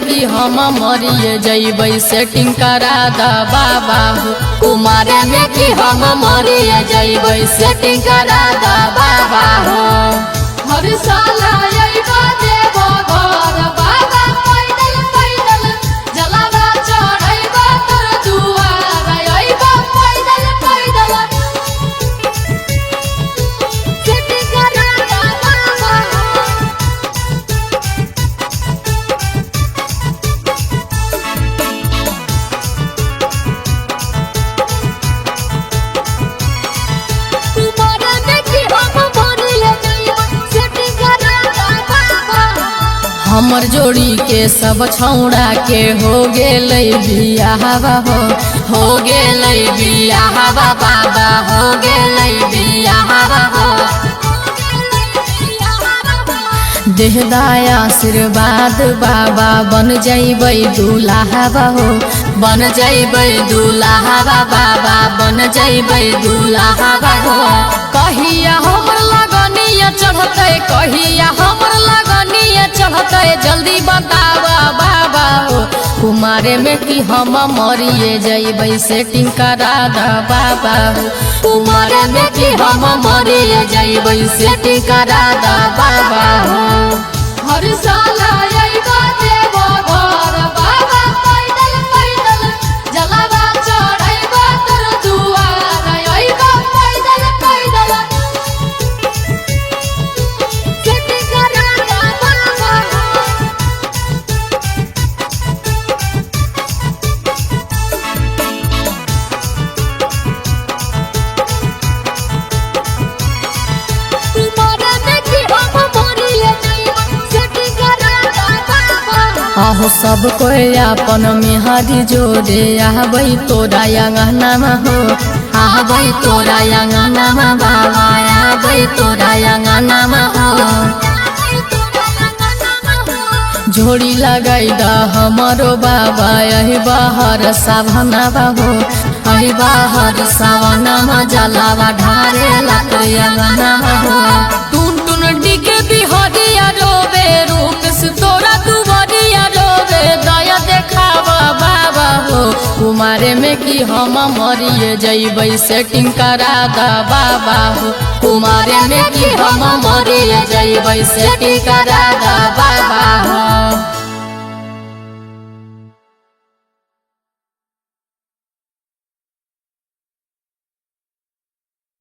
कि हम मरिए जइबै सेटिंग करा दा बाबा हो। कुमारे में कि हम मरिए जइबै सेटिंग करा दा बाबा हो। हर साल अइबा देबो घर बाबा पैदल पैदल जलावा चढ़ैबा तोर दुआर अइबा पैदल पैदल सेटिंग करा दा बाबा हो। हमर जोड़ी के सब छौड़ा के हो गेलै बियाहवा हो गेलै बियाहवा बाबा हो गेलै बियाहवा हो। देहदाया आशीर्वाद बाबा बन जइबै दुल्हावा हो। बन जइबै दुल्हावा बाबा बन जइबै दुल्हावा हो। कहिया हमर लगनिया चढ़तै कहिया हमर लगनिया चढ़तै जल्दी बतावा बाबा हो। कुमारे में कि हम मरिए जइबै सेटिंग करा दा बाबा हो। कुमारे में कि हम मरिए जइबै सेटिंग करा दा बाबा हो। हर साल अइबा देबो घर बाबा पैदल पैदल जलावा चढ़ैबा तोर दुआर अइबा पैदल पैदल सेटिंग करा दा बाबा हो। आहो सब कोई अपन मेहरी जोड़े आहबै तोरा अंगनामा हो। आहबै तोरा अंगनामा बाबा आहबै तोरा अंगनामा हो। झोड़ी लगाई दा हमरो बाबा यही बाहर सावनावा हो। यही बाहर सावनामा जलावा ढारे लातरे अंगनामा हो। टून टून डिगे बिहरिया रोबे रूप से तोरा दुबरिया रोबे दया देखावा बाबा हो। कुमारे में कि हम मरिए जइबै सेटिंग करा दा बाबा हो। कुमारे में कि हम मरिए जइबै सेटिंग करा दा बाबा हो।